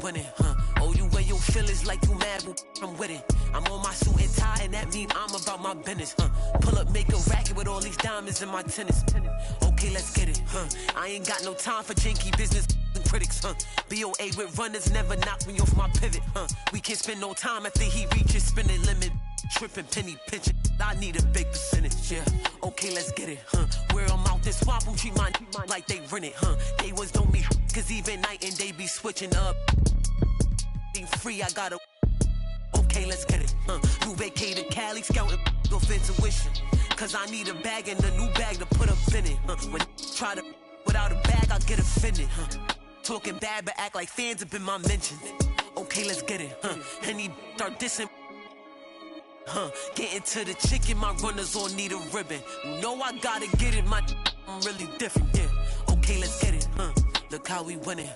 winning, Oh, you wear your feelings like you mad, but I'm with it. I'm on my suit and tie, and that mean I'm about my business, Pull up, make a racket with all these diamonds in my tennis. Okay, let's get it, I ain't got no time for janky business and critics, BOA with runners never knock me off my pivot, We can't spend no time after he reaches spending limit. Tripping, penny pinching, I need a big percentage, yeah. Okay, let's get it, Where I'm out this swamp, I'm treat mine like they rent it, They ones don't meet, cause even night and day be switching up. Ain't free, I gotta. Okay, let's get it, New vacated Cali, scouting off intuition. Cause I need a bag and a new bag to put up in it, When try to without a bag, I'll get offended, Talking bad, but act like fans have been my mentions. Okay, let's get it, And he start dissing. Getting to the chicken, my runners all need a ribbon. No, I gotta get it, I'm really different, yeah. Okay, let's get it, Look how we winning,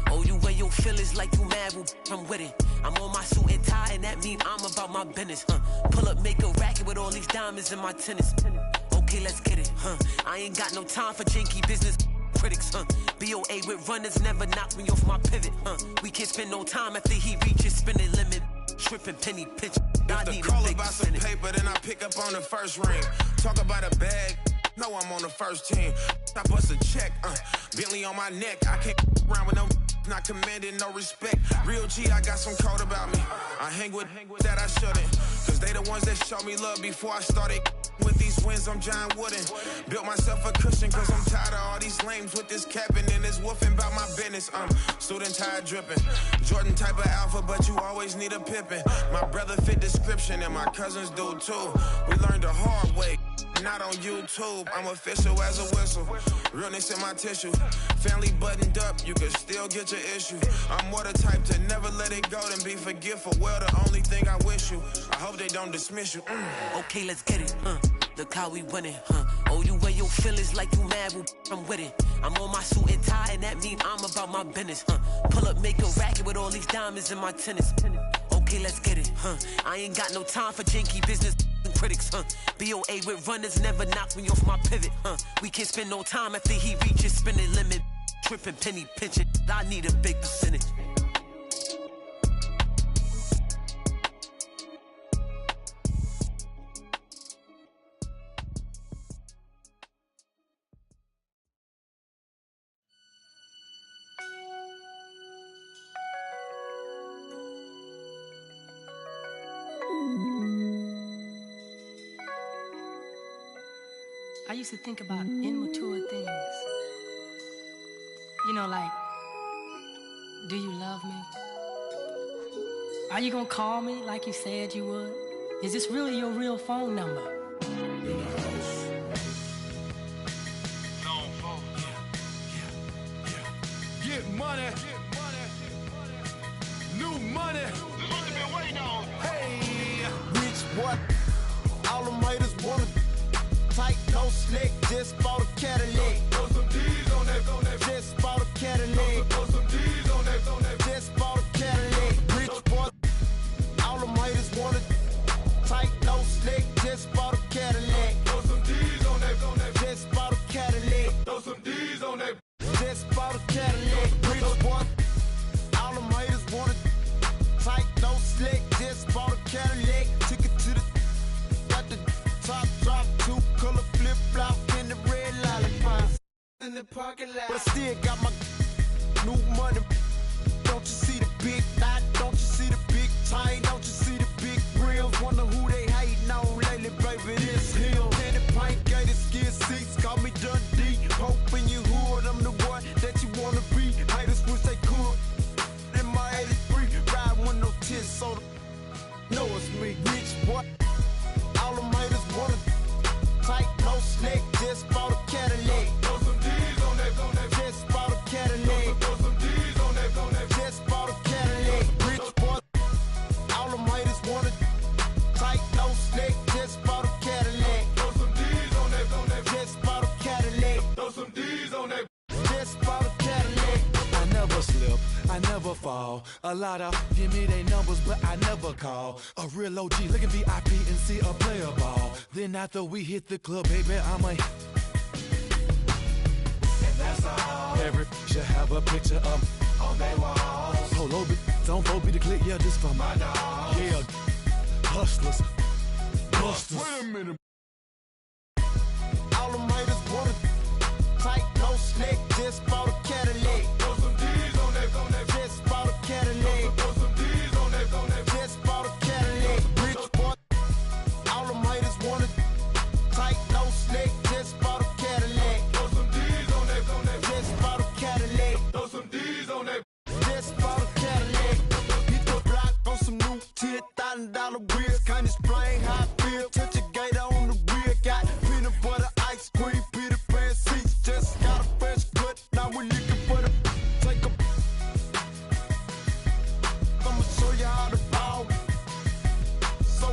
Oh, you wear your feelings like you mad, well, I'm with it. I'm on my suit and tie, and that mean I'm about my business, Pull up, make a racket with all these diamonds in my tennis. Okay, let's get it, I ain't got no time for janky business critics, BOA with runners never knock me off my pivot, We can't spend no time after he reaches spending limit. Tripping, penny pinch. If the call about some paper, then I pick up on the first ring. Talk about a bag, no, I'm on the first team. I bust a check, Bentley on my neck. I can't around with no not commanding no respect. Real G, I got some code about me. I hang with that I shouldn't, cause they the ones that showed me love before I started. With these wins, I'm John Wooden. Built myself a cushion, cause I'm tired of all these lames with this capping and this woofing about my business. Student tide dripping, Jordan type of alpha, but you always need a Pippin. My brother fit description, and my cousins do too. We learned the hard way, not on YouTube. I'm official as a whistle, realness in my tissue. Family buttoned up, you can still get your issue. I'm more the type to never let it go than be forgetful. Well, the only thing I wish you, I hope they don't dismiss you. Okay, let's get it, Look how we winning, Oh, you wear your feelings like you mad, well, I'm with it. I'm on my suit and tie, and that mean I'm about my business, Pull up, make a racket with all these diamonds in my tennis. Okay, let's get it, I ain't got no time for janky business and critics, BOA with runners never knock me off my pivot, We can't spend no time after he reaches spending limit. Tripping, penny pinching, I need a big percentage. I used to think about immature things. You know, like, do you love me? Are you gonna call me like you said you would? Is this really your real phone number? In the house. Long phone. Yeah. Get money. New money. This is what you've been waiting on. Hey. Rich what? All them haters wanna tight, no slick, just bought a Cadillac. Throw some D's on that. Just bought a Cadillac. Throw some D's on that. Just bought a Cadillac. Rich boy, all them haters wanna tight, no slick, just bought a Cadillac. Throw some D's on that. Just bought a Cadillac. Throw some D's on that. Just bought a Cadillac. Rich boy, all them haters wanna tight, no slick, just bought a Cadillac. Took it to the got the top drop, 2-color flip-flop in the red lollipop in the parking lot. But I still got my new money. Don't you see the big knot? Don't you see the big chain? Don't you see the big grills? Wonder who they hating on lately, baby, this him. Candy paint, gated skin seats, call me Dundee. Hoping you hood, I'm the one that you wanna be. Haters wish they could. In my 83, ride with no tits, so the know it's me. Rich boy, all them haters wanna tight, no slick, just bought a Cadillac. Throw some D's on that. Just bought a Cadillac. Throw some D's on that. Just bought a Cadillac. Rich boy, all them haters wanna tight, no slick, just bought a Cadillac. Throw some D's on that. Just bought a Cadillac. Throw some D's on that. Just bought a Cadillac. I never slip, I never fall. A lot of give me they numbers, but I never call. A real OG, look at VIP and see a player ball. Then after we hit the club, baby, I'm a. And that's all. Every should have a picture up on their walls. Polo, don't go be the click, yeah, this for my dog. Yeah, hustlers, busters. Wait a minute. All them haters wanna tight, no slick, just bought a Cadillac. Throw some D's on that, just bought a Cadillac. Throw some D's on that, just bought a Cadillac. Rich boy, all them haters wanna tight, no slick, just bought a Cadillac. Throw some D's on that, just bought a Cadillac. Throw some D's on that, just bought a Cadillac. Hit the block on some new $10,000 wheels, can't explain how I feel. Touch a gator on the rear, got peanut butter, ice cream, Peter Pan seats, just got a fresh cut. Now we're looking for the take a. I'ma show you how to ball. So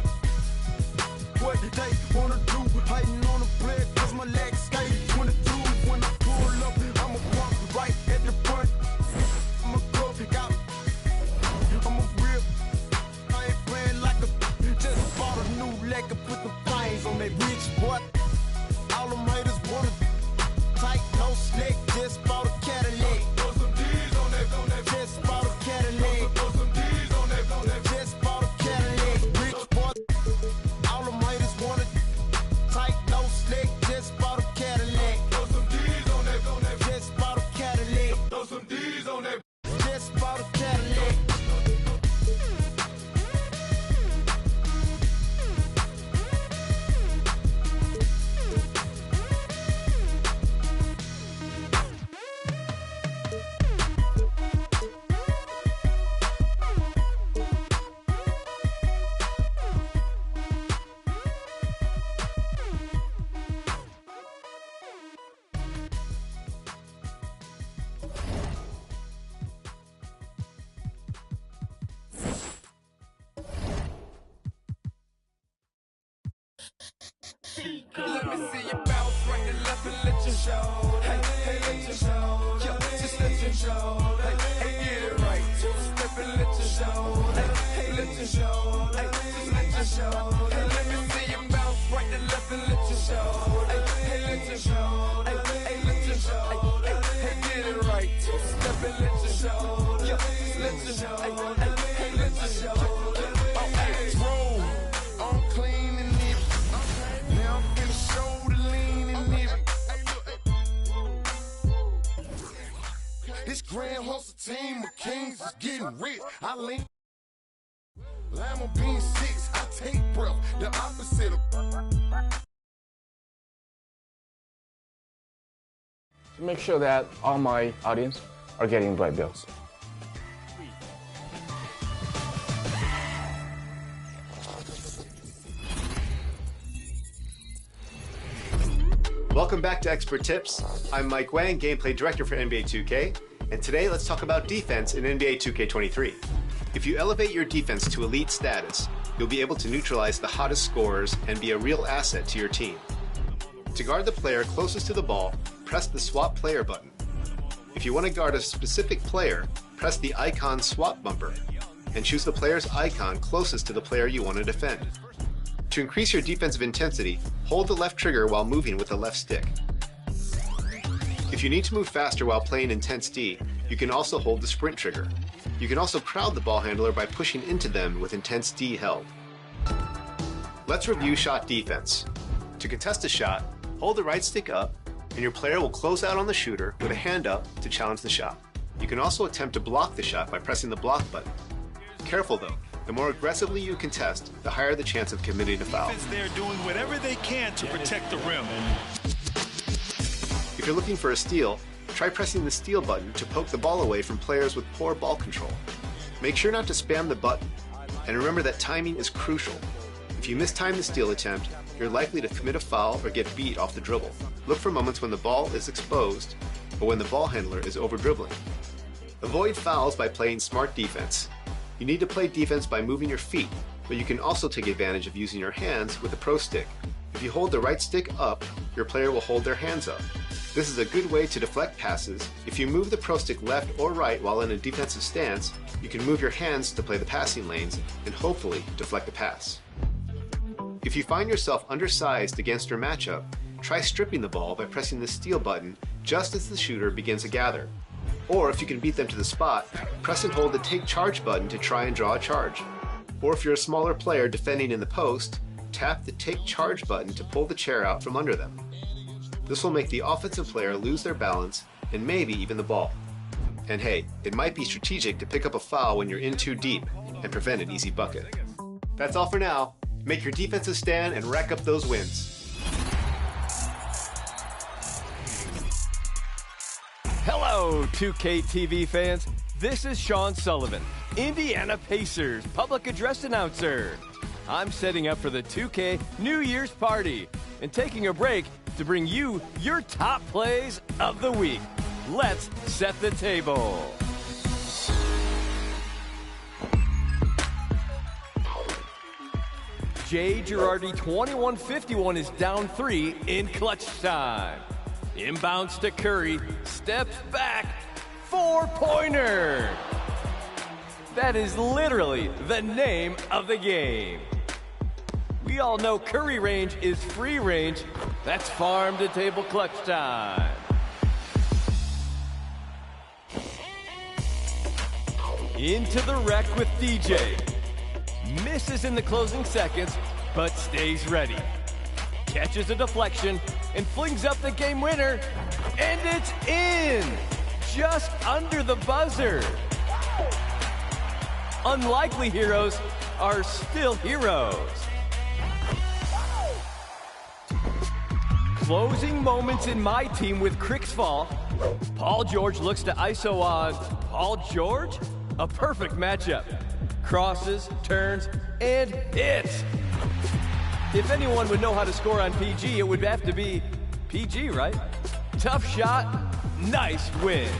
what they wanna do? Hating on the player, cause my legs skate 22. When I pull up, I'ma walk right at the front. I'ma go, got I'm a real. I ain't playing like a. Just bought a new leg and put the flames on that rich boy. All them haters wanna tight, no slick, just bought a Cadillac. Throw some D's on that, just bought a Cadillac. Throw some D's on that, just bought a Cadillac. Rich boy, all them haters wanna tight, no slick, just bought a Cadillac. Throw some D's on that, just bought a Cadillac. Throw some D's on that, just bought a Cadillac. Let me see you bounce right to left and let you show. Hey, let you show. Yeah, just let you show. Hey, get it right. Two-step and let you show. Hey, let you show. Hey, just let you show. Hey, let me see you bounce right to left and let you show. Hey, let you show. Hey, let you show. Hey, get it right. Two-step and let you show. Yeah, just let you show. Hey, let you show. Oh, hey, roll on clean and neat. Now I'm finna show the lean and it. This grand hustle team of kings is getting rich. I lean. Lima bean 6, I take breath. The opposite of. To make sure that all my audience are getting the right bills. Welcome back to Expert Tips. I'm Mike Wang, Gameplay Director for NBA 2K, and today let's talk about defense in NBA 2K23. If you elevate your defense to elite status, you'll be able to neutralize the hottest scorers and be a real asset to your team. To guard the player closest to the ball, press the Swap Player button. If you want to guard a specific player, press the icon swap bumper, and choose the player's icon closest to the player you want to defend. To increase your defensive intensity, hold the left trigger while moving with the left stick. If you need to move faster while playing Intense D, you can also hold the sprint trigger. You can also crowd the ball handler by pushing into them with Intense D held. Let's review shot defense. To contest a shot, hold the right stick up, and your player will close out on the shooter with a hand up to challenge the shot. You can also attempt to block the shot by pressing the block button. Careful though, the more aggressively you contest, the higher the chance of committing a foul. They're doing whatever they can to protect the rim. If you're looking for a steal, try pressing the steal button to poke the ball away from players with poor ball control. Make sure not to spam the button, and remember that timing is crucial. If you mistime the steal attempt, you're likely to commit a foul or get beat off the dribble. Look for moments when the ball is exposed or when the ball handler is over-dribbling. Avoid fouls by playing smart defense. You need to play defense by moving your feet, but you can also take advantage of using your hands with the pro stick. If you hold the right stick up, your player will hold their hands up. This is a good way to deflect passes. If you move the pro stick left or right while in a defensive stance, you can move your hands to play the passing lanes and hopefully deflect the pass. If you find yourself undersized against your matchup, try stripping the ball by pressing the steal button just as the shooter begins to gather. Or if you can beat them to the spot, press and hold the Take Charge button to try and draw a charge. Or if you're a smaller player defending in the post, tap the Take Charge button to pull the chair out from under them. This will make the offensive player lose their balance and maybe even the ball. And hey, it might be strategic to pick up a foul when you're in too deep and prevent an easy bucket. That's all for now. Make your defenses stand and rack up those wins. Hello, 2K TV fans. This is Sean Sullivan, Indiana Pacers public address announcer. I'm setting up for the 2K New Year's party and taking a break to bring you your top plays of the week. Let's set the table. Jay Girardi 2151 is down 3 in clutch time. Inbounds to Curry, steps back, 4-pointer. That is literally the name of the game. We all know Curry range is free range. That's farm to table clutch time. Into the wreck with DJ. Misses in the closing seconds, but stays ready. Catches a deflection and flings up the game winner, and it's in! Just under the buzzer. Unlikely heroes are still heroes. Closing moments in my team with Cricks Fall. Paul George looks to ISO on Paul George? A perfect matchup. Crosses, turns, and hits. If anyone would know how to score on PG, it would have to be PG, right? Tough shot, nice win.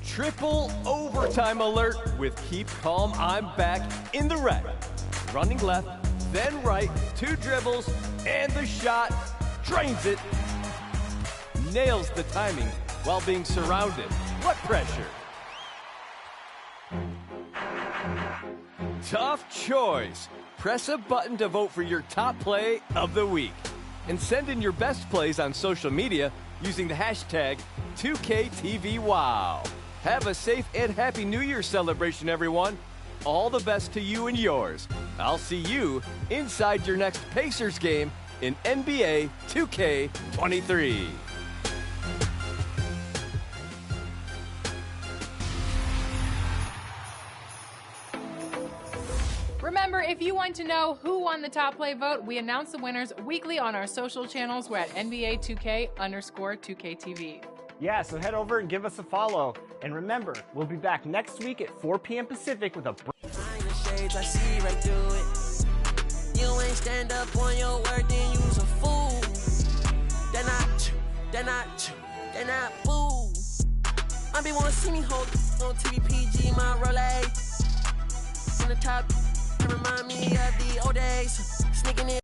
Triple overtime alert with Keep Calm, I'm back in the wreck. Running left, then right, 2 dribbles, and the shot, drains it. Nails the timing while being surrounded. What pressure? Tough choice. Press a button to vote for your top play of the week. And send in your best plays on social media using the hashtag 2KTVWow. Have a safe and happy New Year celebration, everyone. All the best to you and yours. I'll see you inside your next Pacers game in NBA 2K23. Remember, if you want to know who won the top play vote, we announce the winners weekly on our social channels. We're at NBA 2K_2KTV. Yeah, so head over and give us a follow. And remember, we'll be back next week at 4 p.m. Pacific with a shades, I see right through it. You ain't stand up on your word, then you's a fool. They're not fool. I be wanna see me hold on TVPG, my Rolex. In the top, remind me of the old days. Sneaking in.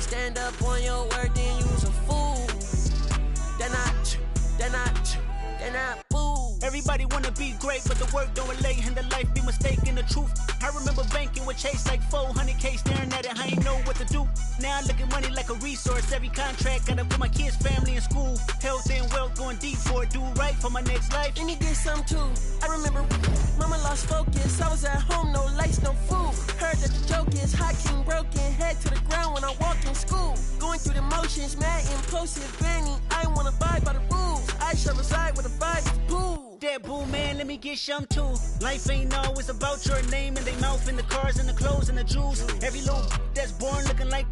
Stand up on your word, then you's a fool. They're not fool. Everybody wanna be great, but the work don't relate, and the life be mistaken the truth. I remember banking with Chase like 400K, staring at it, I ain't know what to do. Now I look at money like a resource. Every contract gotta put my kids' family in school. Health and wealth going deep for it, do right for my next life. And he did something too. I remember mama lost focus. I was at home, no lights, no food. Heard that the joke is hot, king broken, head to the ground when I walked in school. Going through the motions, mad, impulsive, Vanny. I ain't wanna abide by the rules. I shall reside with a vibe is pool. That boo man, let me get some too. Life ain't always about your name and they mouth and the cars and the clothes and the jewels. Every little that's born looking like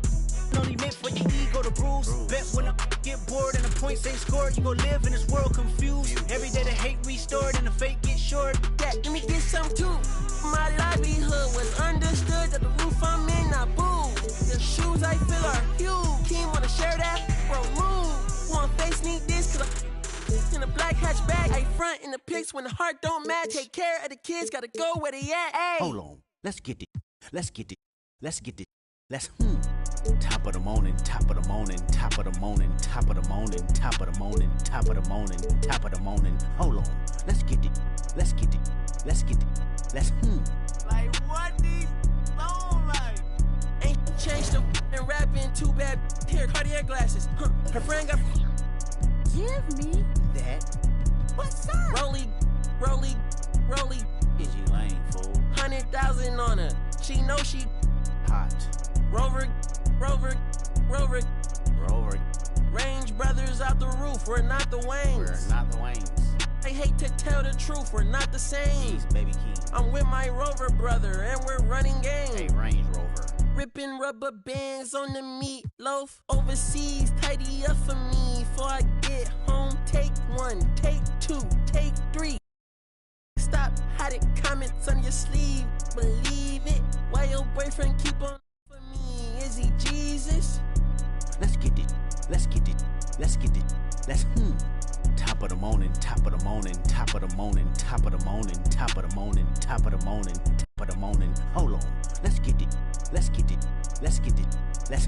only meant for your ego to bruise. Bet when I get bored and the points ain't scored, you gon' live in this world confused. Every day the hate restored and the fake get short. That, let me get some too. My livelihood was understood that the roof I'm in, I boo. The shoes I feel are huge. Kim wanna share that? Bro, move. One face need this cause I'm in a black hatchback. I front in the pics when the heart don't match. Take care of the kids, gotta go where they at. Ay. Hold on. Let's get it. Let's get it. Let's get it. Let's Top of the morning, top of the morning, top of the morning, top of the morning, top of the morning, top of the morning, top of the morning. Hold on. Let's get it. Let's get it. Let's get it. Let's Like what these sound like? Ain't changed the and rapping too bad. Here, Cartier glasses. Her friend got. Give me that. What's up? Rolly. Is you lame, fool? 100,000 on her. She know she hot. Rover. Range brothers out the roof. We're not the Waynes. We're not the Waynes. I hate to tell the truth. We're not the same. Jeez, baby king. I'm with my Rover brother and we're running game. Hey, Range Rover. Ripping rubber bands on the meatloaf. Overseas, tidy up for me. Before I get home, take 1, take 2, take 3. Stop hiding comments on your sleeve. Believe it. Why your boyfriend keep on for me? Is he Jesus? Let's get it. Let's get it. Let's get it. Let's Top of the morning, top of the morning, top of the morning, top of the morning, top of the morning, top of the morning, top of the morning. Hold on. Let's get it. Let's get it. Let's get it. Let's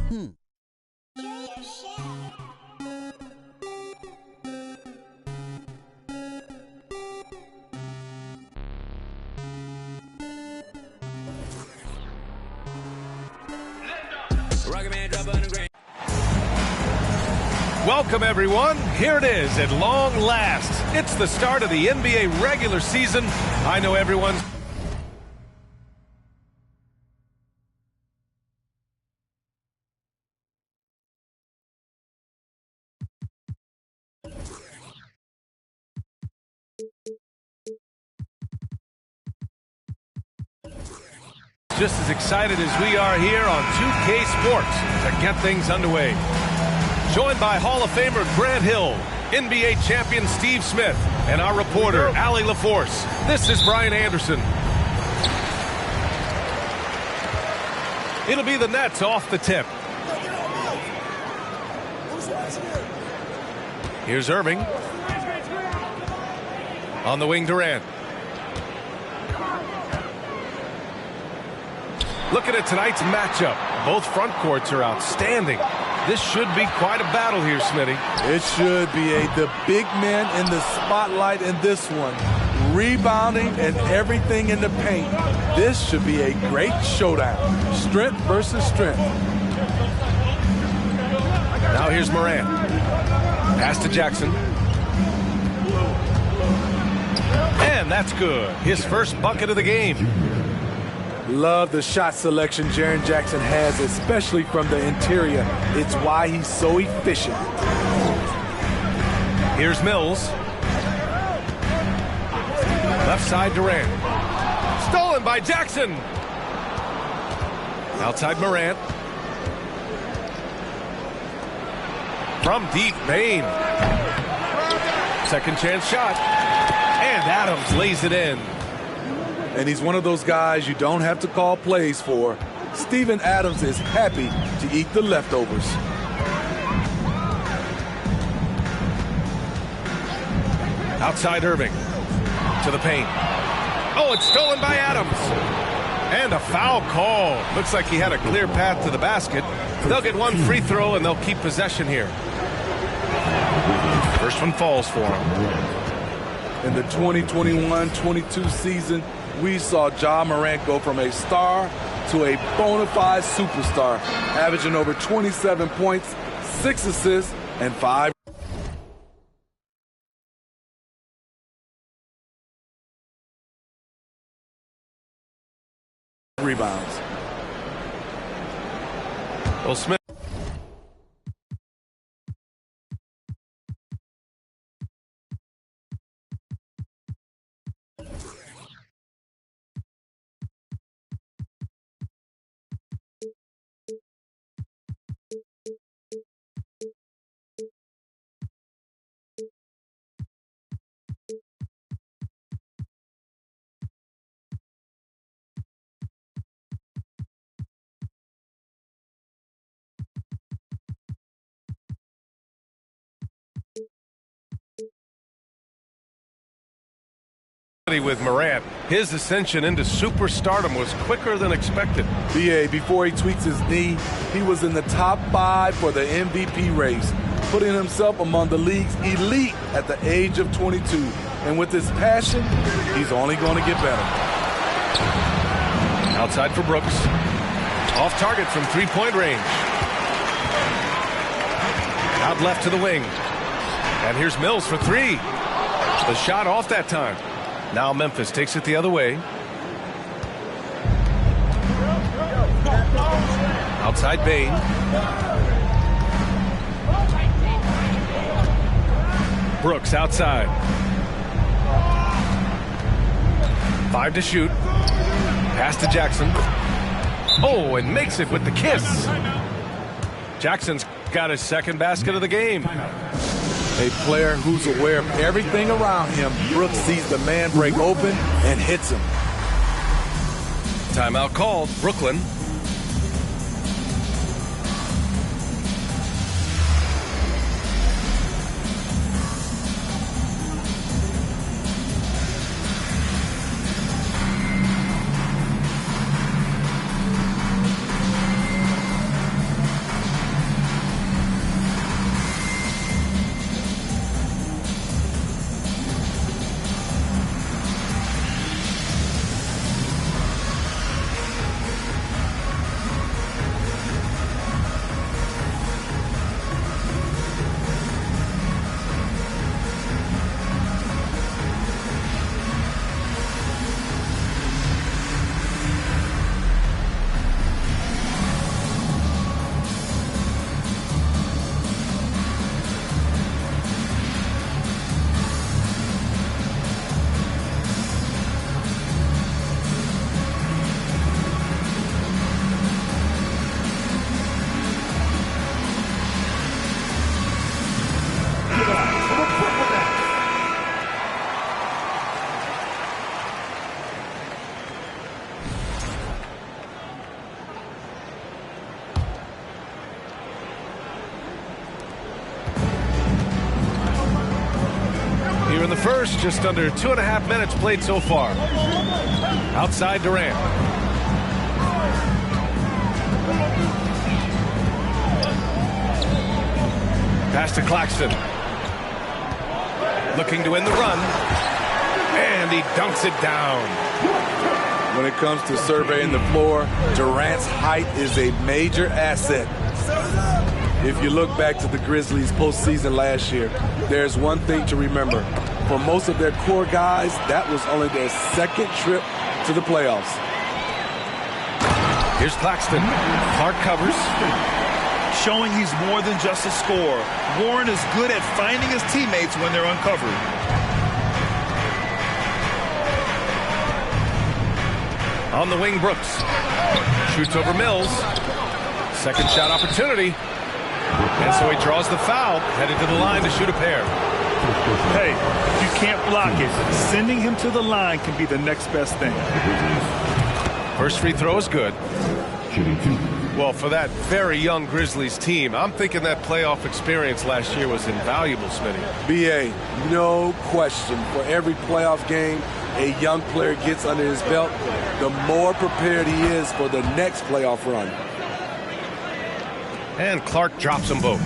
Welcome, everyone. Here it is at long last. It's the start of the NBA regular season. I know everyone's... just as excited as we are here on 2K Sports to get things underway. Joined by Hall of Famer Grant Hill, NBA champion Steve Smith, and our reporter, Allie LaForce. This is Brian Anderson. It'll be the Nets off the tip. Here's Irving. On the wing, Durant. Looking at tonight's matchup, both front courts are outstanding. This should be quite a battle here, Smitty. It should be the big men in the spotlight in this one. Rebounding and everything in the paint. This should be a great showdown. Strength versus strength. Now here's Morant. Pass to Jackson. And that's good. His first bucket of the game. Love the shot selection Jaren Jackson has, especially from the interior. It's why he's so efficient. Here's Mills. Left side Durant. Stolen by Jackson. Outside Morant. From deep, Bane. Second chance shot. And Adams lays it in. And he's one of those guys you don't have to call plays for. Steven Adams is happy to eat the leftovers. Outside Irving. To the paint. Oh, it's stolen by Adams. And a foul call. Looks like he had a clear path to the basket. They'll get one free throw and they'll keep possession here. First one falls for him. In the 2021-22 season, we saw Ja Morant go from a star to a bona fide superstar, averaging over 27 points, 6 assists, and 5 rebounds. Well, Smith. with Morant. His ascension into superstardom was quicker than expected. BA, before he tweaks his knee, he was in the top 5 for the MVP race, putting himself among the league's elite at the age of 22. And with his passion, he's only going to get better. Outside for Brooks. Off target from three-point range. Out left to the wing. And here's Mills for three. The shot off that time. Now Memphis takes it the other way. Outside Bane. Brooks outside. 5 to shoot. Pass to Jackson. Oh, and makes it with the kiss. Jackson's got his second basket of the game. A player who's aware of everything around him. Brooks sees the man break open and hits him. Timeout called. Brooklyn. In the first, just under 2.5 minutes played so far. Outside Durant. Pass to Claxton. Looking to end the run. And he dunks it down. When it comes to surveying the floor, Durant's height is a major asset. If you look back to the Grizzlies postseason last year, there's one thing to remember. For most of their core guys, that was only their second trip to the playoffs. Here's Claxton. Clark covers. Showing he's more than just a scorer. Warren is good at finding his teammates when they're uncovered. On the wing, Brooks. Shoots over Mills. Second shot opportunity. And so he draws the foul, headed to the line to shoot a pair. Hey, if you can't block it, sending him to the line can be the next best thing. First free throw is good. Well, for that very young Grizzlies team, I'm thinking that playoff experience last year was invaluable, Smitty. BA, no question. For every playoff game a young player gets under his belt, the more prepared he is for the next playoff run. And Clark drops them both.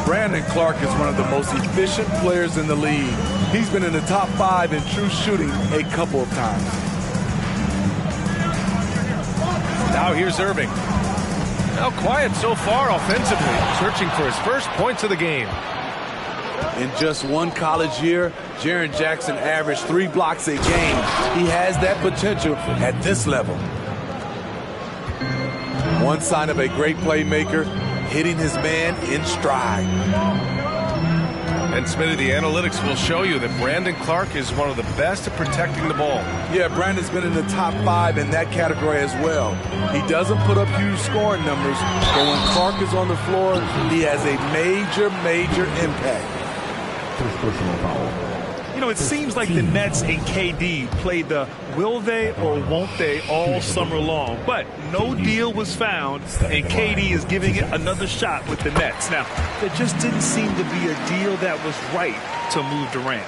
Brandon Clark is one of the most efficient players in the league. He's been in the top 5 in true shooting a couple of times. Now here's Irving. Now quiet so far offensively, searching for his first points of the game. In just one college year, Jaren Jackson averaged 3 blocks a game. He has that potential at this level. One sign of a great playmaker, hitting his man in stride. And Smitty, the analytics will show you that Brandon Clark is one of the best at protecting the ball. Yeah, Brandon's been in the top 5 in that category as well. He doesn't put up huge scoring numbers, but when Clark is on the floor, he has a major impact. First personal foul. You know, it seems like the Nets and KD played the will they or won't they all summer long, but no deal was found, and KD is giving it another shot with the Nets. Now, there just didn't seem to be a deal that was right to move Durant.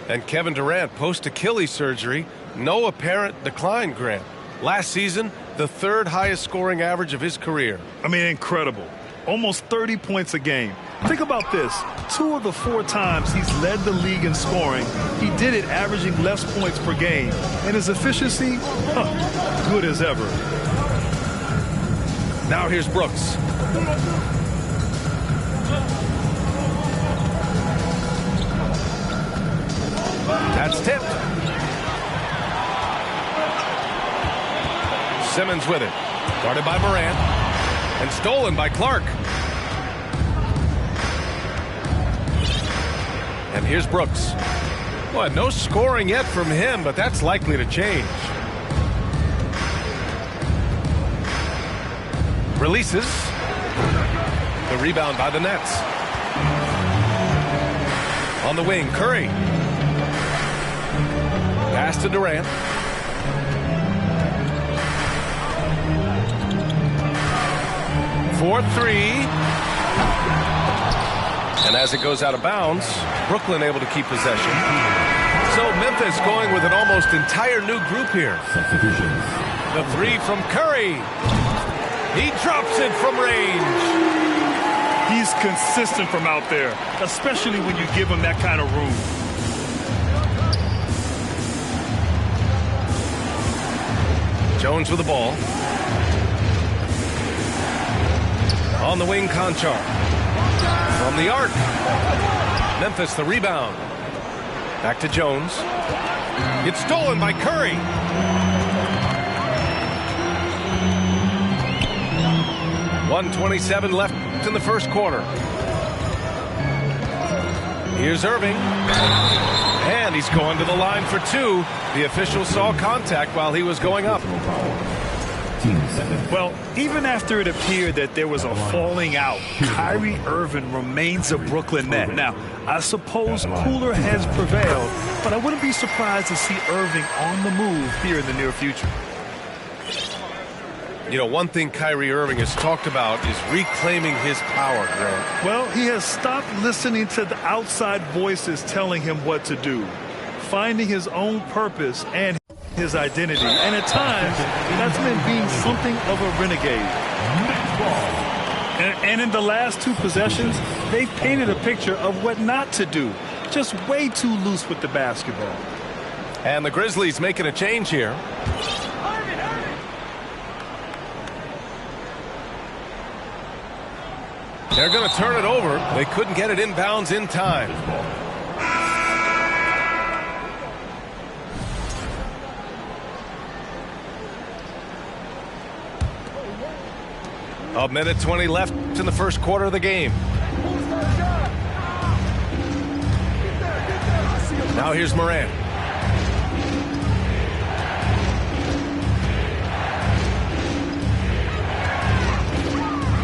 And Kevin Durant, post-Achilles surgery, no apparent decline, Grant. Last season, the third highest scoring average of his career. I mean, incredible. Almost 30 points a game. Think about this. 2 of the 4 times he's led the league in scoring, he did it averaging less points per game. And his efficiency, good as ever. Now here's Brooks. That's tipped. Simmons with it. Guarded by Morant. And stolen by Clark. And here's Brooks. Well, no scoring yet from him, but that's likely to change. Releases. The rebound by the Nets. On the wing, Curry. Pass to Durant. For 3. And as it goes out of bounds, Brooklyn able to keep possession. So Memphis going with an almost entire new group here. The 3 from Curry. He drops it from range. He's consistent from out there, especially when you give him that kind of room. Jones with the ball. On the wing, Conchar. From the arc. Memphis the rebound. Back to Jones. It's stolen by Curry. .127 left in the first quarter. Here's Irving. And he's going to the line for 2. The official saw contact while he was going up. Well, even after it appeared that there was a falling out, Kyrie Irving remains a Brooklyn Net. Now, I suppose cooler heads prevailed, but I wouldn't be surprised to see Irving on the move here in the near future. You know, one thing Kyrie Irving has talked about is reclaiming his power, Grant. Well, he has stopped listening to the outside voices telling him what to do, finding his own purpose and his identity. And at times, that's meant being something of a renegade. And in the last 2 possessions, they've painted a picture of what not to do. Just way too loose with the basketball. And the Grizzlies making a change here. They're going to turn it over. They couldn't get it inbounds in time. A minute 20 left in the first quarter of the game. Now here's Morant.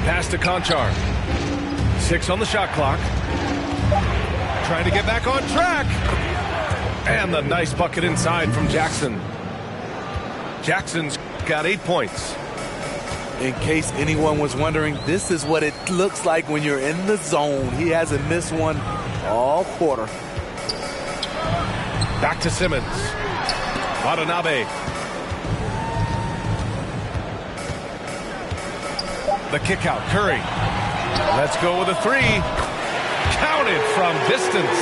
Pass to Conchar. 6 on the shot clock. Trying to get back on track. And the nice bucket inside from Jackson. Jackson's got 8 points. In case anyone was wondering, this is what it looks like when you're in the zone. He hasn't missed one all quarter. Back to Simmons. Watanabe. The kick out, Curry. Let's go with a 3. Counted from distance.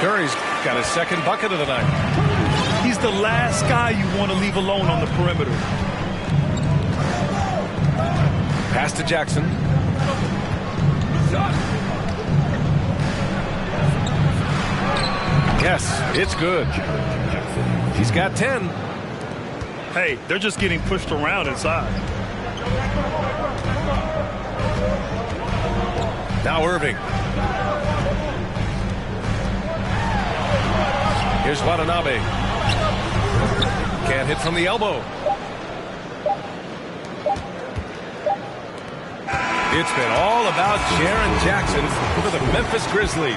Curry's got his second bucket of the night. He's the last guy you want to leave alone on the perimeter. Pass to Jackson. Yes, it's good. He's got 10. Hey, they're just getting pushed around inside. Now Irving. Here's Watanabe. Can't hit from the elbow. It's been all about Jaren Jackson for the Memphis Grizzlies.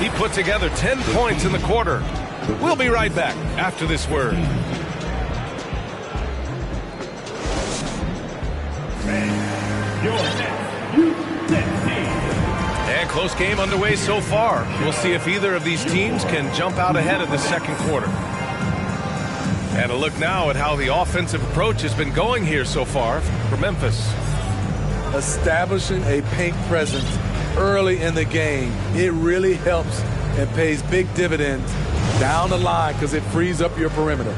He put together 10 points in the quarter. We'll be right back after this word. And close game underway so far. We'll see if either of these teams can jump out ahead of the second quarter. And a look now at how the offensive approach has been going here so far for Memphis. Establishing a paint presence early in the game, it really helps and pays big dividends down the line because it frees up your perimeter.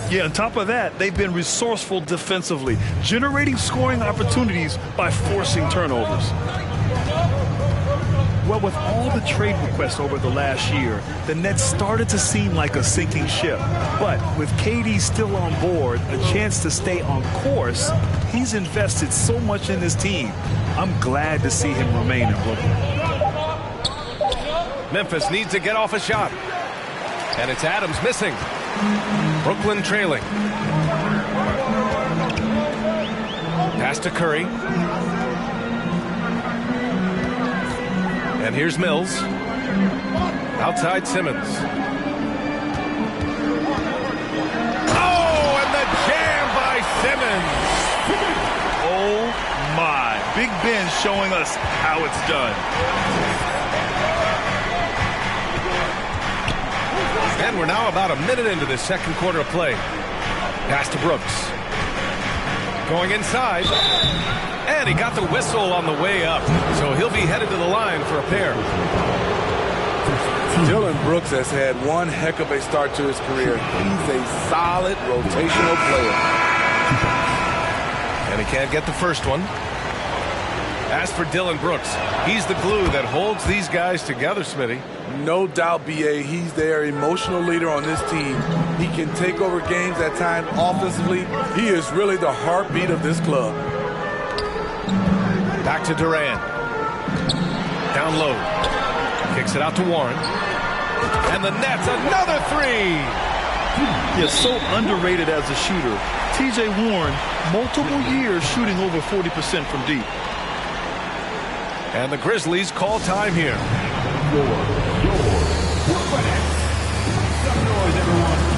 Yeah, on top of that, they've been resourceful defensively, generating scoring opportunities by forcing turnovers. Well, with all the trade requests over the last year, the Nets started to seem like a sinking ship. But with KD still on board, a chance to stay on course, he's invested so much in this team. I'm glad to see him remain in Brooklyn. Memphis needs to get off a shot. And it's Adams missing. Brooklyn trailing. Pass to Curry. And here's Mills. Outside Simmons. Oh, and the jam by Simmons. Oh, my. Big Ben showing us how it's done. And we're now about a minute into the second quarter of play. Pass to Brooks. Going inside. And he got the whistle on the way up. So he'll be headed to the line for a pair. Dillon Brooks has had one heck of a start to his career. He's a solid rotational player. And he can't get the first one. As for Dillon Brooks, he's the glue that holds these guys together, Smitty. No doubt, B.A. He's their emotional leader on this team. He can take over games at times offensively. He is really the heartbeat of this club. Back to Durant. Down low. Kicks it out to Warren. And the Nets, another three! He's so underrated as a shooter. T.J. Warren, multiple years shooting over 40% from deep. And the Grizzlies call time here. Some noise, everyone.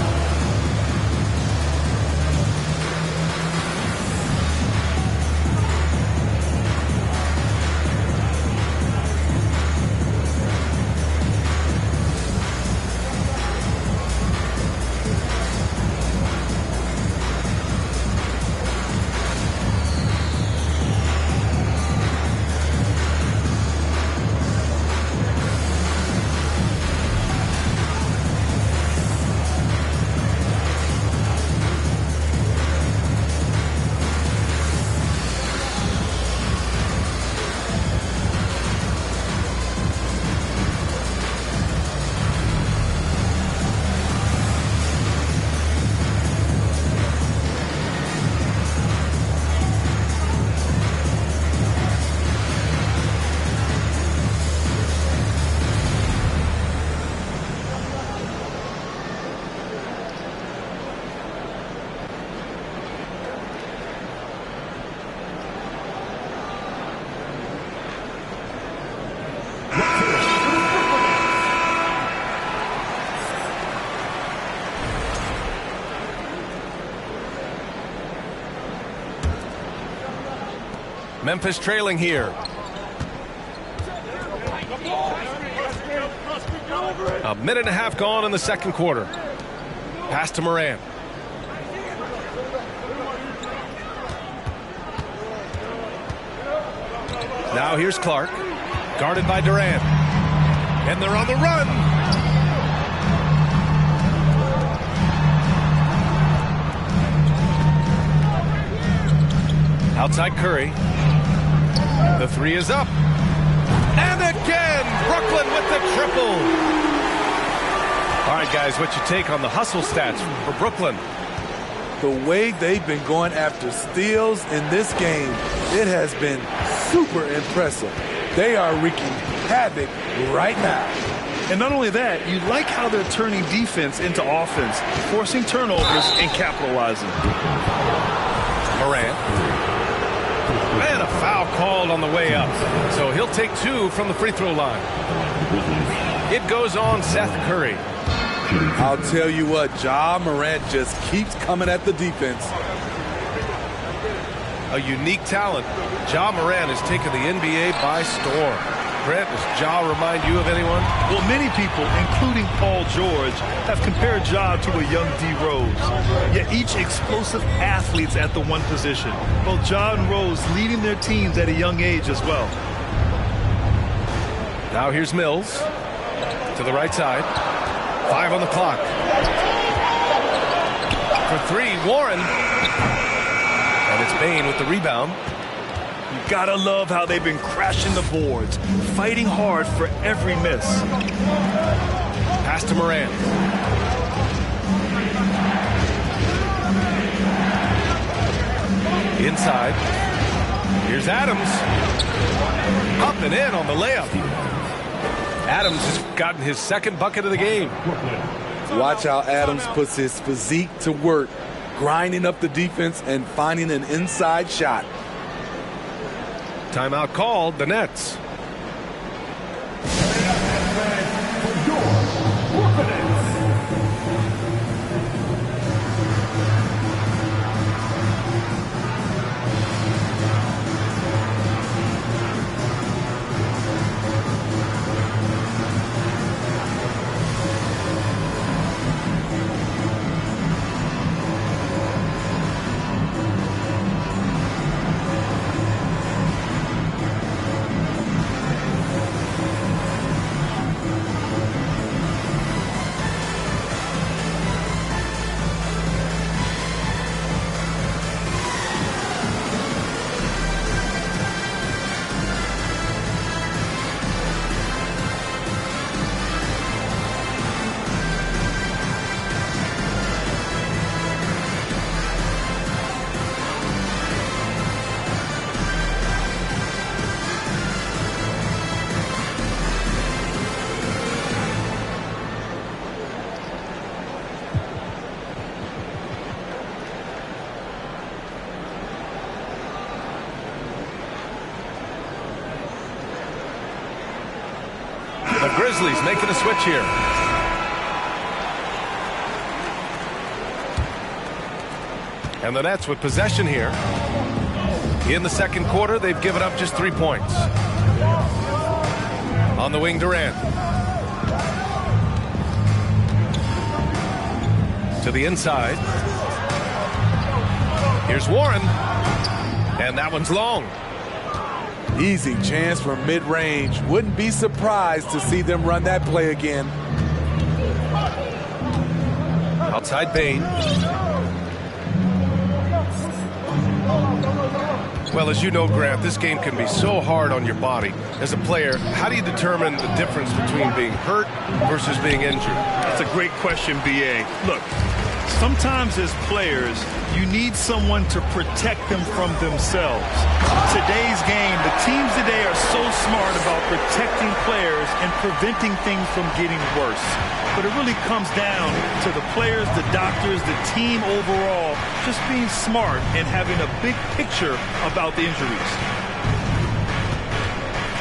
Memphis trailing here. A minute and a half gone in the second quarter. Pass to Moran. Now here's Clark. Guarded by Durant. And they're on the run. Outside Curry. The three is up. And again, Brooklyn with the triple. All right, guys, what's your take on the hustle stats for Brooklyn? The way they've been going after steals in this game, it has been super impressive. They are wreaking havoc right now. And not only that, you like how they're turning defense into offense, forcing turnovers and capitalizing. Morant. And a foul called on the way up. So he'll take two from the free throw line. It goes on Seth Curry. I'll tell you what, Ja Morant just keeps coming at the defense. A unique talent. Ja Morant has taken the NBA by storm. Grant, does Ja remind you of anyone? Well, many people, including Paul George, have compared Ja to a young D. Rose. Yet each explosive athletes at the one position. Both Ja and Rose leading their teams at a young age as well. Now here's Mills to the right side. 5 on the clock. For 3, Warren. And it's Bane with the rebound. You gotta love how they've been crashing the boards, fighting hard for every miss. Pass to Morant. Inside. Here's Adams. Up and in on the layup. Adams has gotten his second bucket of the game. Watch how Adams puts his physique to work, grinding up the defense and finding an inside shot. Timeout called, the Nets. The Grizzlies making a switch here. And the Nets with possession here. In the second quarter, they've given up just 3 points. On the wing, Durant. To the inside. Here's Warren. And that one's long. Easy chance from mid-range. Wouldn't be surprised to see them run that play again. Outside Bane. Well, as you know, Grant, this game can be so hard on your body. As a player, how do you determine the difference between being hurt versus being injured? That's a great question, B.A. Look, sometimes as players, you need someone to protect them from themselves. Today's game, the teams today are so smart about protecting players and preventing things from getting worse. But it really comes down to the players, the doctors, the team overall, just being smart and having a big picture about the injuries.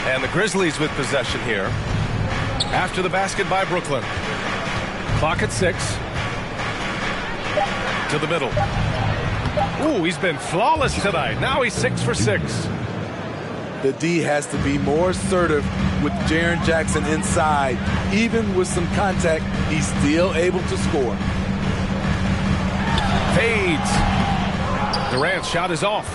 And the Grizzlies with possession here. After the basket by Brooklyn. Clock at 6. To the middle. Ooh, he's been flawless tonight. Now he's 6 for 6. The D has to be more assertive with Jaren Jackson inside. Even with some contact, he's still able to score. Fades. Durant's shot is off.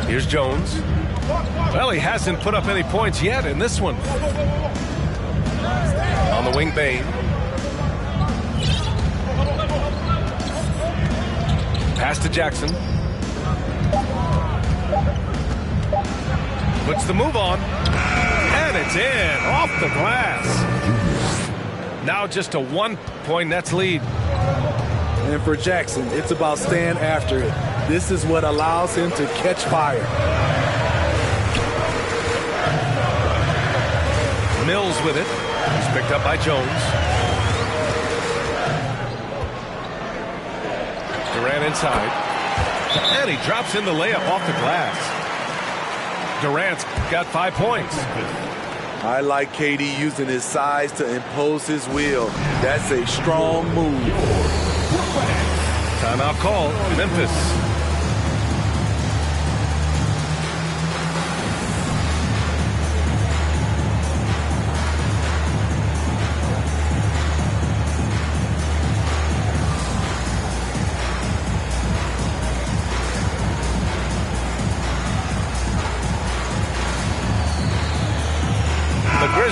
Here's Jones. Well, he hasn't put up any points yet in this one. On the wing, Bane. Pass to Jackson. Puts the move on. And it's in. Off the glass. Now just a 1-point Nets lead. And for Jackson, it's about staying after it. This is what allows him to catch fire. Mills with it. He's picked up by Jones. Durant inside. And he drops in the layup off the glass. Durant's got 5 points. I like KD using his size to impose his will. That's a strong move. Timeout call, Memphis.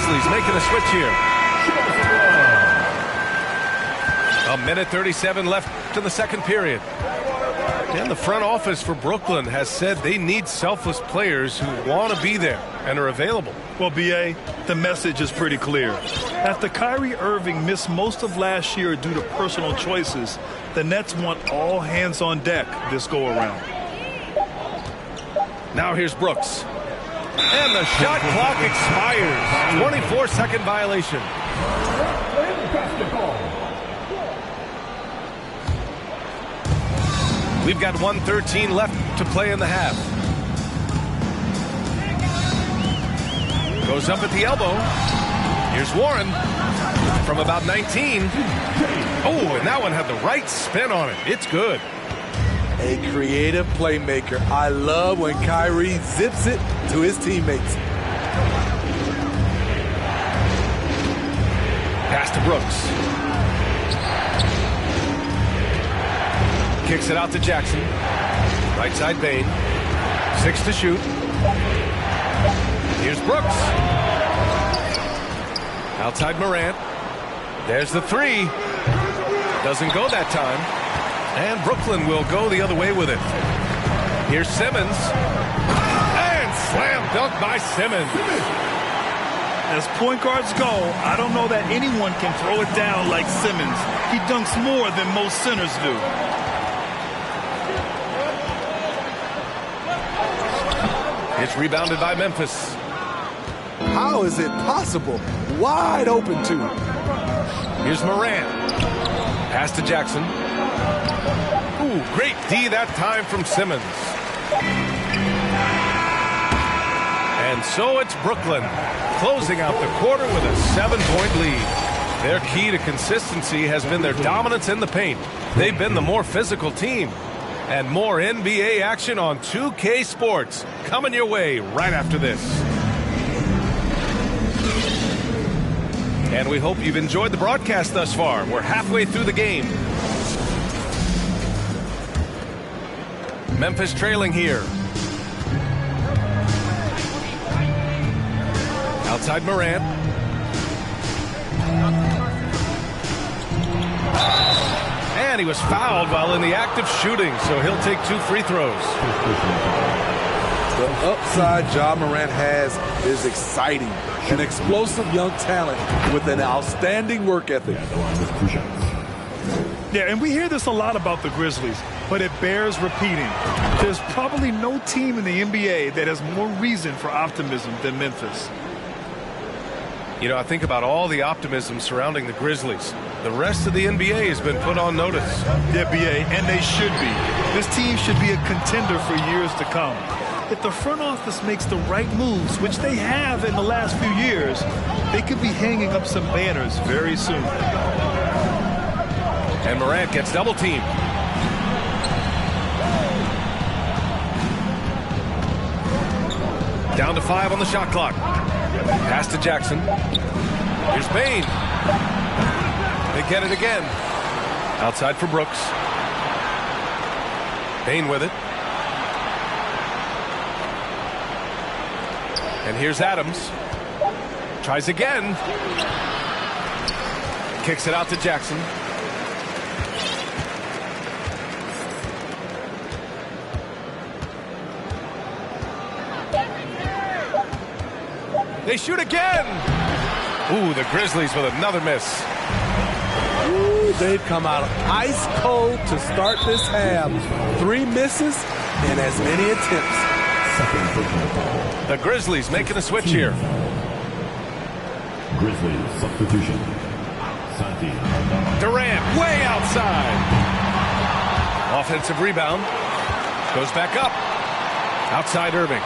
Grizzlies making a switch here. A minute 37 left to the second period. And the front office for Brooklyn has said they need selfless players who want to be there and are available. Well, B.A., the message is pretty clear. After Kyrie Irving missed most of last year due to personal choices, the Nets want all hands on deck this go-around. Now here's Brooks. And the shot clock expires. 24-second violation. We've got 1:13 left to play in the half. Goes up at the elbow. Here's Warren from about 19. Oh, and that one had the right spin on it. It's good. A creative playmaker. I love when Kyrie zips it to his teammates. Pass to Brooks. Kicks it out to Jackson. Right side Bane. 6 to shoot. Here's Brooks. Outside Morant. There's the 3. Doesn't go that time. And Brooklyn will go the other way with it. Here's Simmons. And slam dunk by Simmons. As point guards go, I don't know that anyone can throw it down like Simmons. He dunks more than most centers do. It's rebounded by Memphis. How is it possible? Wide open, too. Here's Morant. Pass to Jackson. Ooh, great D that time from Simmons. And so it's Brooklyn closing out the quarter with a 7-point lead. Their key to consistency has been their dominance in the paint. They've been the more physical team. And more NBA action on 2K Sports coming your way right after this. And we hope you've enjoyed the broadcast thus far. We're halfway through the game. Memphis trailing here. Outside Morant. And he was fouled while in the act of shooting, so he'll take 2 free throws. The upside Ja Morant has is exciting. An explosive young talent with an outstanding work ethic. Yeah, and we hear this a lot about the Grizzlies, but it bears repeating. There's probably no team in the NBA that has more reason for optimism than Memphis. You know, I think about all the optimism surrounding the Grizzlies. The rest of the NBA has been put on notice. Yeah, B.A., and they should be. This team should be a contender for years to come. If the front office makes the right moves, which they have in the last few years, they could be hanging up some banners very soon. And Morant gets double teamed. Down to 5 on the shot clock. Pass to Jackson. Here's Bane. They get it again. Outside for Brooks. Bane with it. And here's Adams. Tries again. Kicks it out to Jackson. They shoot again. Ooh, the Grizzlies with another miss. Ooh, they've come out ice cold to start this half. 3 misses and as many attempts. The Grizzlies making a switch here. Grizzlies substitution. Santi. Durant way outside. Offensive rebound. Goes back up. Outside Irving.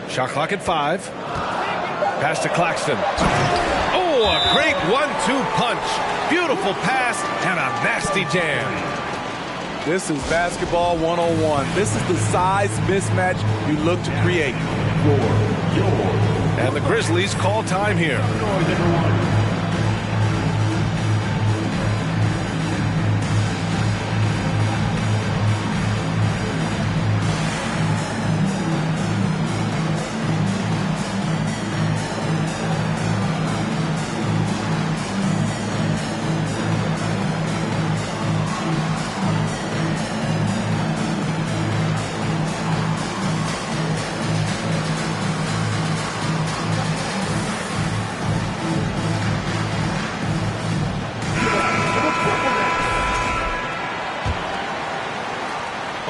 Shot clock at 5. Pass to Claxton. Oh, a great 1-2 punch. Beautiful pass and a nasty jam. This is basketball 101. This is the size mismatch you look to create. And the Grizzlies call time here.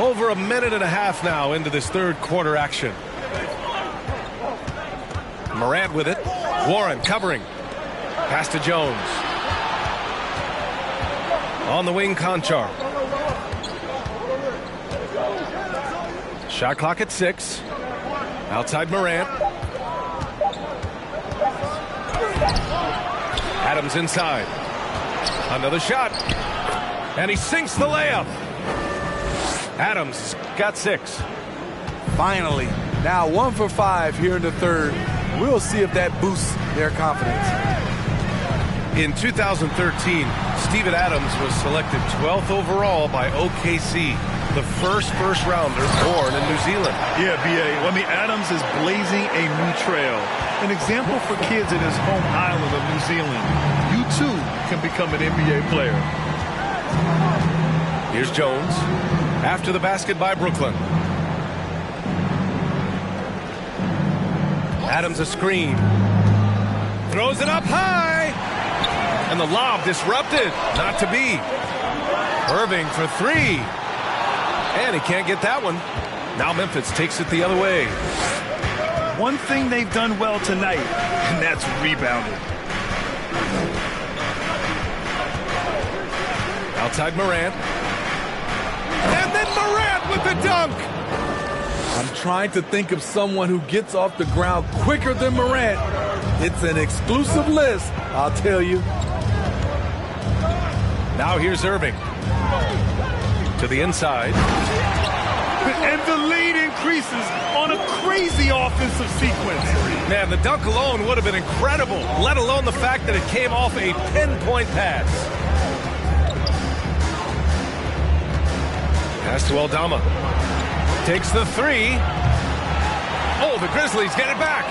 Over a minute and a half now into this third quarter action. Morant with it. Warren covering. Pass to Jones. On the wing, Conchar. Shot clock at 6. Outside Morant. Adams inside. Another shot. And he sinks the layup. Adams got 6. Finally. Now 1 for 5 here in the third. We'll see if that boosts their confidence. In 2013, Steven Adams was selected 12th overall by OKC, the first rounder born in New Zealand. Yeah, B.A. I mean, Adams is blazing a new trail. An example for kids in his home island of New Zealand. You, too, can become an NBA player. Here's Jones. After the basket by Brooklyn. Adams a screen. Throws it up high. And the lob disrupted. Not to be. Irving for 3. And he can't get that one. Now Memphis takes it the other way. One thing they've done well tonight, and that's rebounding. Outside Morant. And then Morant with the dunk. I'm trying to think of someone who gets off the ground quicker than Morant. It's an exclusive list, I'll tell you. Now here's Irving. To the inside. And the lead increases on a crazy offensive sequence. Man, the dunk alone would have been incredible, let alone the fact that it came off a pinpoint pass. Pass to Aldama. Takes the 3. Oh, the Grizzlies get it back.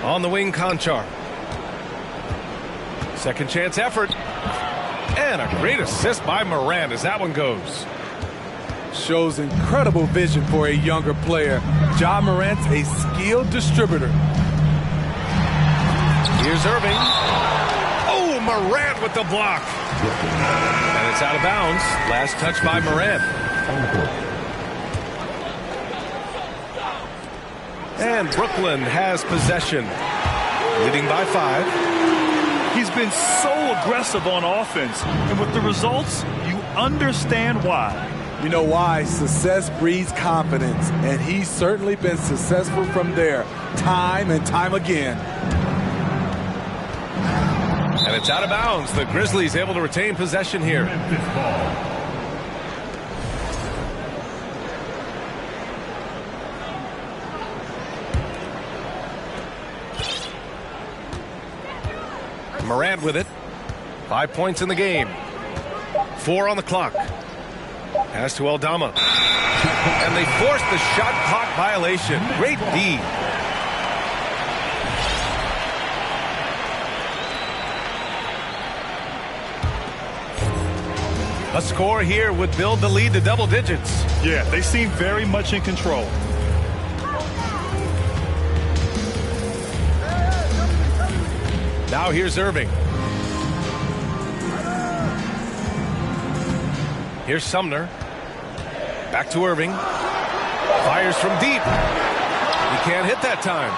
On the wing, Conchar. Second chance effort. And a great assist by Morant as that one goes. Shows incredible vision for a younger player. Ja Morant's a skilled distributor. Here's Irving. Oh, Morant with the block. And it's out of bounds. Last touch by Morant. And Brooklyn has possession. Leading by 5. He's been so aggressive on offense. And with the results, you understand why. You know why? Success breeds confidence, and he's certainly been successful from there, time and time again. And it's out of bounds. The Grizzlies able to retain possession here. Morant with it. 5 points in the game. 4 on the clock. Pass to Aldama. And they force the shot clock violation. Great D. A score here would build the lead to double digits. Yeah, they seem very much in control. Now here's Irving. Here's Sumner. Back to Irving. Fires from deep. He can't hit that time.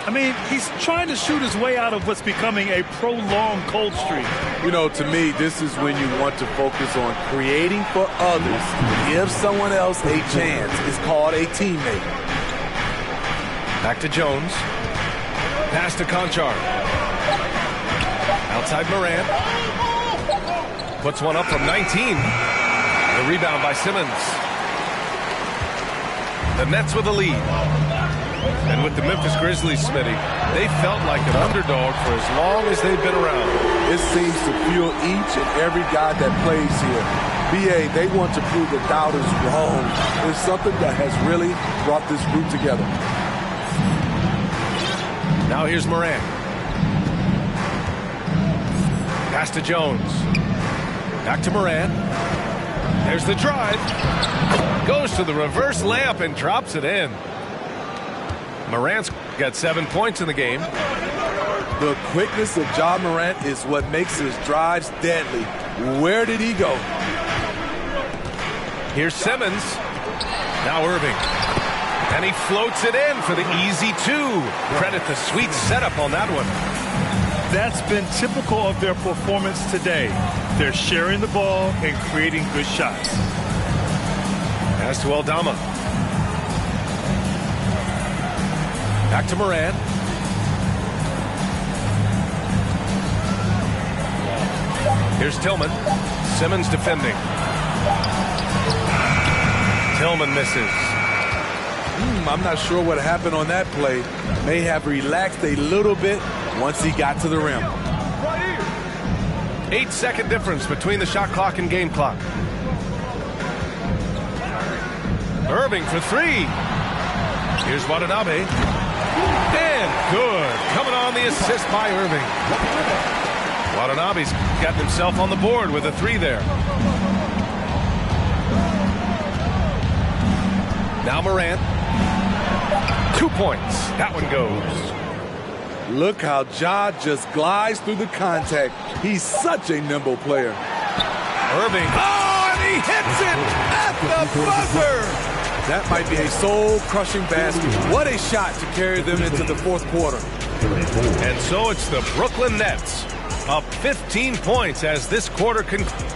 I mean, he's trying to shoot his way out of what's becoming a prolonged cold streak. You know, to me, this is when you want to focus on creating for others. Give someone else a chance. It's called a teammate. Back to Jones. Pass to Conchar. Outside Morant. Puts one up from 19. The rebound by Simmons. The Nets with the lead. And with the Memphis Grizzlies, Smitty, they felt like an underdog for as long as they've been around. It seems to fuel each and every guy that plays here. BA, they want to prove the doubters wrong. It's something that has really brought this group together. Now here's Morant. Pass to Jones. Back to Morant. There's the drive. Goes to the reverse layup and drops it in. Morant's got 7 points in the game. The quickness of Ja Morant is what makes his drives deadly. Where did he go? Here's Simmons. Now Irving. And he floats it in for the easy 2. Credit the sweet setup on that one. That's been typical of their performance today. They're sharing the ball and creating good shots. Pass to Aldama. Back to Moran. Here's Tillman. Simmons defending. Tillman misses. I'm not sure what happened on that play. May have relaxed a little bit once he got to the rim. 8-second difference between the shot clock and game clock. Irving for 3. Here's Watanabe. And good. Coming on the assist by Irving. Watanabe's gotten himself on the board with a 3 there. Now Morant. 2 points. That one goes. Look how Ja just glides through the contact. He's such a nimble player. Irving. Oh, and he hits it at the buzzer. That might be a soul-crushing basket. What a shot to carry them into the fourth quarter. And so it's the Brooklyn Nets up 15 points as this quarter concludes.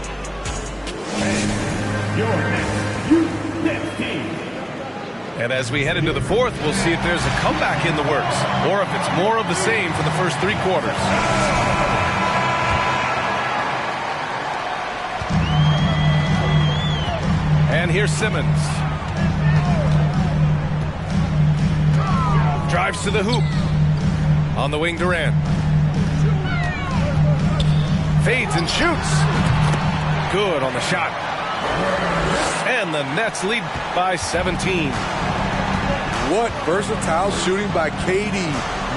And as we head into the fourth, we'll see if there's a comeback in the works or if it's more of the same for the first 3 quarters. And here's Simmons. Drives to the hoop. On the wing, Durant. Fades and shoots. Good on the shot. And the Nets lead by 17. What versatile shooting by KD,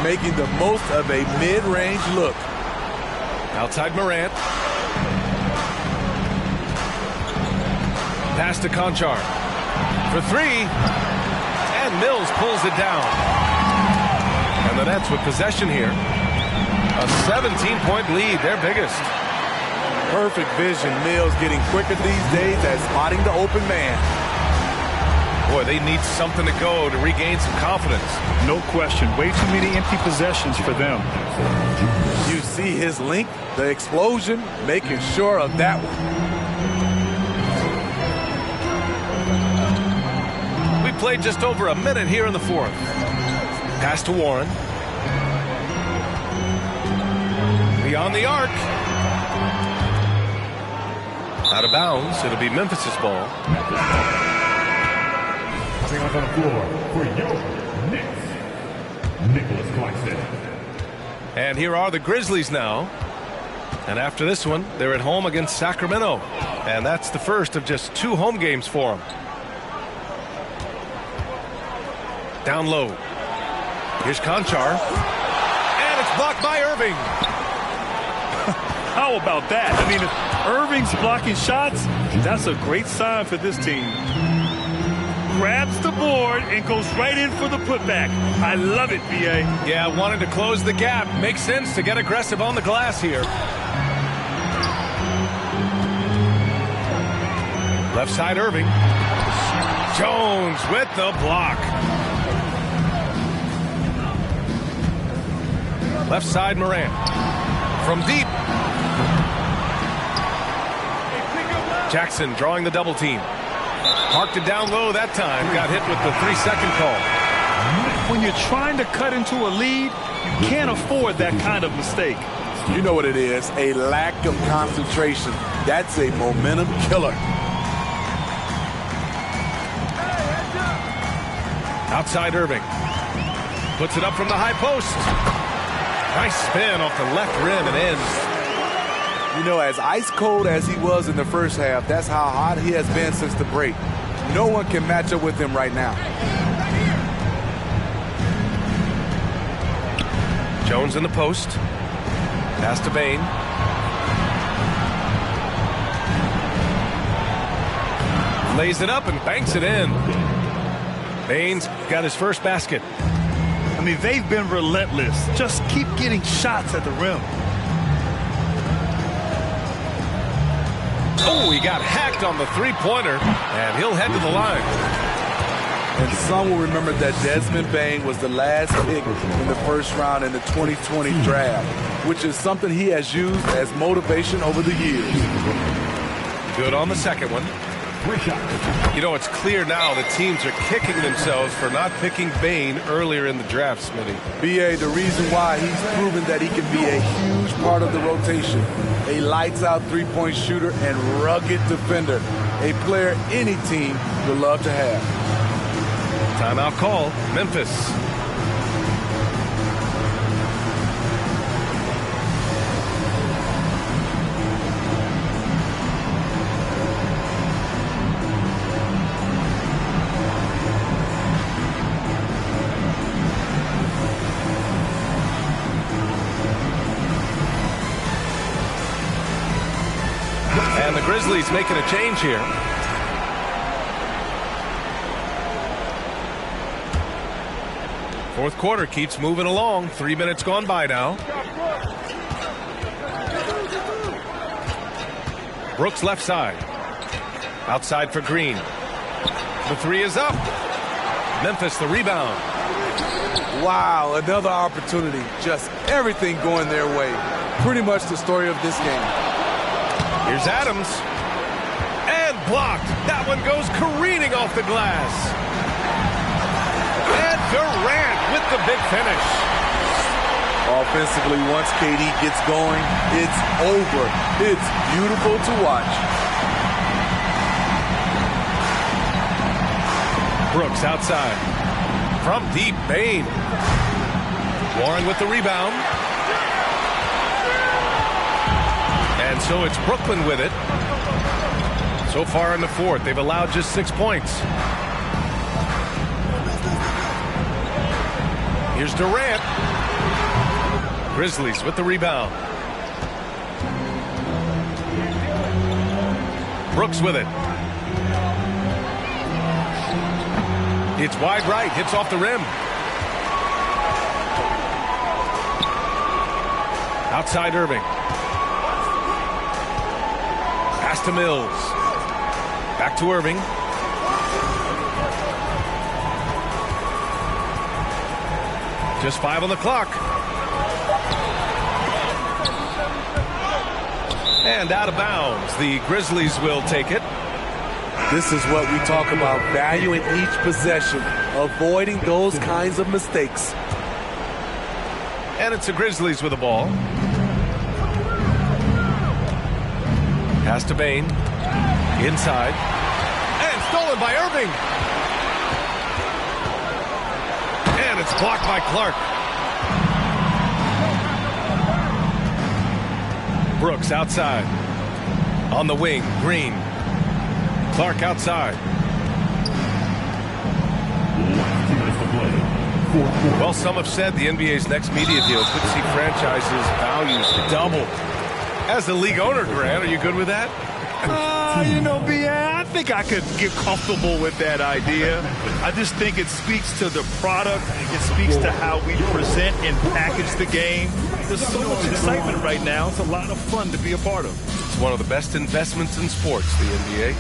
making the most of a mid-range look. Outside Morant. Pass to Conchar. For 3. And Mills pulls it down. And the Nets with possession here. A 17-point lead, their biggest. Perfect vision. Mills getting quicker these days at spotting the open man. Boy, they need something to go to regain some confidence. No question. Way too many empty possessions for them. You see his length, the explosion, making sure of that one. We played just over a minute here in the fourth. Pass to Warren. Beyond the arc. Out of bounds. It'll be Memphis' ball. On the floor for your Knicks, Nicholas Claxton. And here are the Grizzlies now. And after this one, they're at home against Sacramento. And that's the first of just 2 home games for them. Down low. Here's Conchar. And it's blocked by Irving. How about that? I mean, if Irving's blocking shots, that's a great sign for this team. Grabs the board and goes right in for the putback. I love it, B.A. Yeah, wanted to close the gap. Makes sense to get aggressive on the glass here. Left side, Irving. Jones with the block. Left side, Morant. From deep. Jackson drawing the double team. Parked it down low that time. Got hit with the 3-second call. When you're trying to cut into a lead, you can't afford that kind of mistake. You know what it is, a lack of concentration. That's a momentum killer. Outside Irving. Puts it up from the high post. Nice spin off the left rim and ends. You know, as ice cold as he was in the first half, that's how hot he has been since the break. No one can match up with him right now. Jones in the post. Pass to Bane. Lays it up and banks it in. Bane's got his first basket. I mean, they've been relentless. Just keep getting shots at the rim. Oh, he got hacked on the three-pointer, and he'll head to the line. And some will remember that Desmond Bane was the last pick in the first round in the 2020 draft, which is something he has used as motivation over the years. Good on the second one. You know, it's clear now that teams are kicking themselves for not picking Bane earlier in the draft, Smitty. B.A., the reason why he's proven that he can be a huge part of the rotation, a lights-out three-point shooter and rugged defender, a player any team would love to have. Timeout call, Memphis. And the Grizzlies making a change here. Fourth quarter keeps moving along. 3 minutes gone by now. Brooks left side. Outside for Green. The three is up. Memphis the rebound. Wow, another opportunity. Just everything going their way. Pretty much the story of this game. Here's Adams. And blocked. That one goes careening off the glass. And Durant with the big finish. Offensively, once KD gets going, it's over. It's beautiful to watch. Brooks outside. From deep, Bane. Warren with the rebound. And so it's Brooklyn with it. So far in the fourth, they've allowed just 6 points. Here's Durant. Grizzlies with the rebound. Brooks with it. It's wide right, hits off the rim. Outside Irving. Pass to Mills. Back to Irving. Just 5 on the clock. And out of bounds. The Grizzlies will take it. This is what we talk about, valuing each possession, avoiding those kinds of mistakes. And it's the Grizzlies with the ball. Pass to Bane. Inside. And stolen by Irving. And it's blocked by Clark. Brooks outside. On the wing, Green. Clark outside. Well, some have said the NBA's next media deal could see franchises' values double. As the league owner, Grant, are you good with that? You know, B.A., I think I could get comfortable with that idea. I just think it speaks to the product. It speaks to how we present and package the game. There's so much excitement right now. It's a lot of fun to be a part of. It's one of the best investments in sports, the NBA.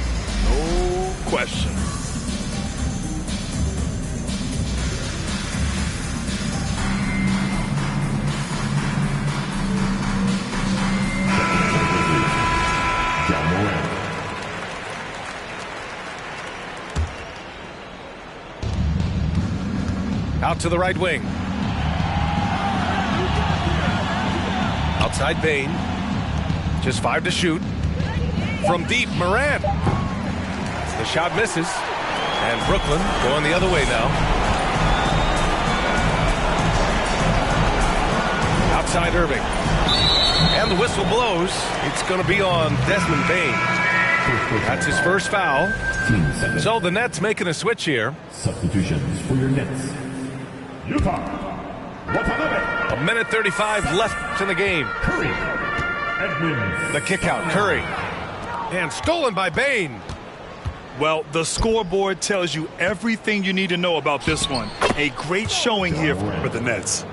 No question. Out to the right wing. Outside Bane. Just 5 to shoot. From deep, Morant. The shot misses. And Brooklyn going the other way now. Outside Irving. And the whistle blows. It's going to be on Desmond Bane. That's his first foul. So the Nets making a switch here. Substitutions for your Nets. Utah. Watanabe. A minute 35 left in the game. Curry. Edmonds. The kick out. Curry. And stolen by Bane. Well, the scoreboard tells you everything you need to know about this one. A great showing here for the Nets.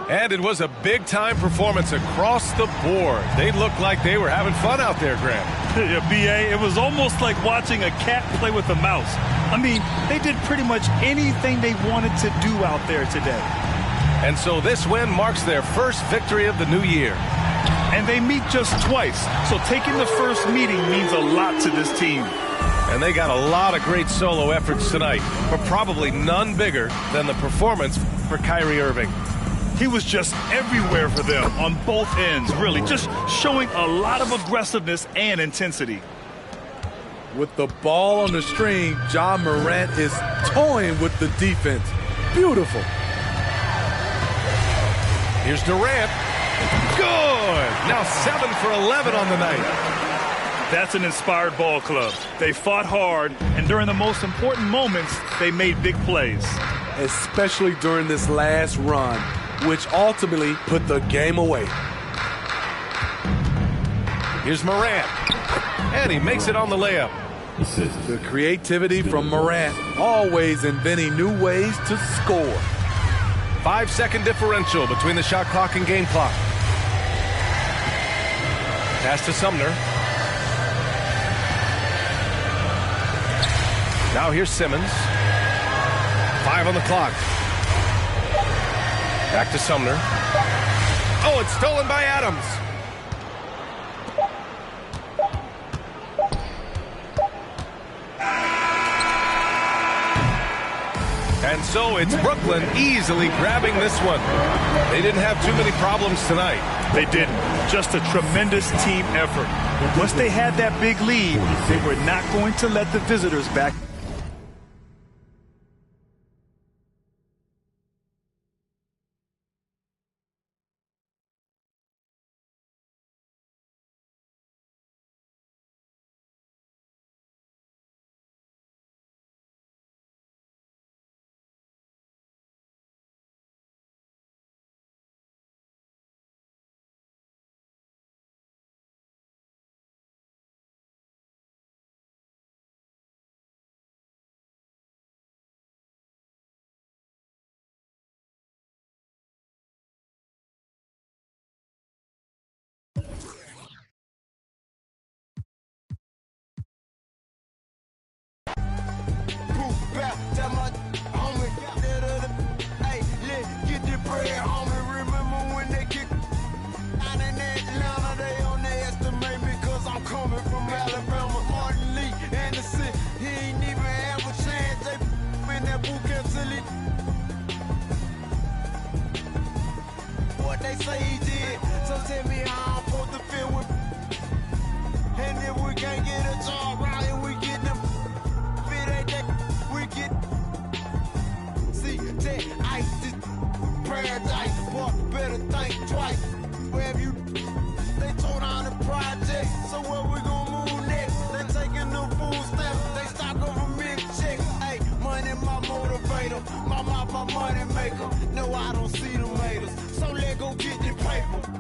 And it was a big-time performance across the board. They looked like they were having fun out there, Graham. Yeah, B.A., it was almost like watching a cat play with a mouse. I mean, they did pretty much anything they wanted to do out there today. And so this win marks their first victory of the new year. And they meet just twice, so taking the first meeting means a lot to this team. And they got a lot of great solo efforts tonight, but probably none bigger than the performance for Kyrie Irving. He was just everywhere for them on both ends, really, just showing a lot of aggressiveness and intensity. With the ball on the string, Ja Morant is toying with the defense. Beautiful. Here's Durant. Good! Now 7 for 11 on the night. That's an inspired ball club. They fought hard, and during the most important moments, they made big plays. Especially during this last run, which ultimately put the game away. Here's Morant. And he makes it on the layup. The creativity from Morant, always inventing new ways to score. 5-second differential between the shot clock and game clock. Pass to Sumner. Now here's Simmons. 5 on the clock. Back to Sumner. Oh, it's stolen by Adams. And so it's Brooklyn easily grabbing this one. They didn't have too many problems tonight. They didn't. Just a tremendous team effort. Once they had that big lead, they were not going to let the visitors back.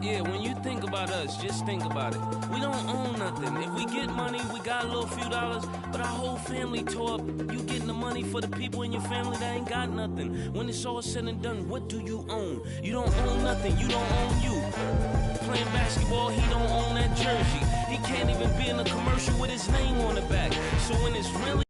Yeah, when you think about us, just think about it. We don't own nothing. If we get money, we got a little few dollars, but our whole family tore up. You getting the money for the people in your family that ain't got nothing. When it's all said and done, what do you own? You don't own nothing. You don't own you. Playing basketball, he don't own that jersey. He can't even be in a commercial with his name on the back. So when it's really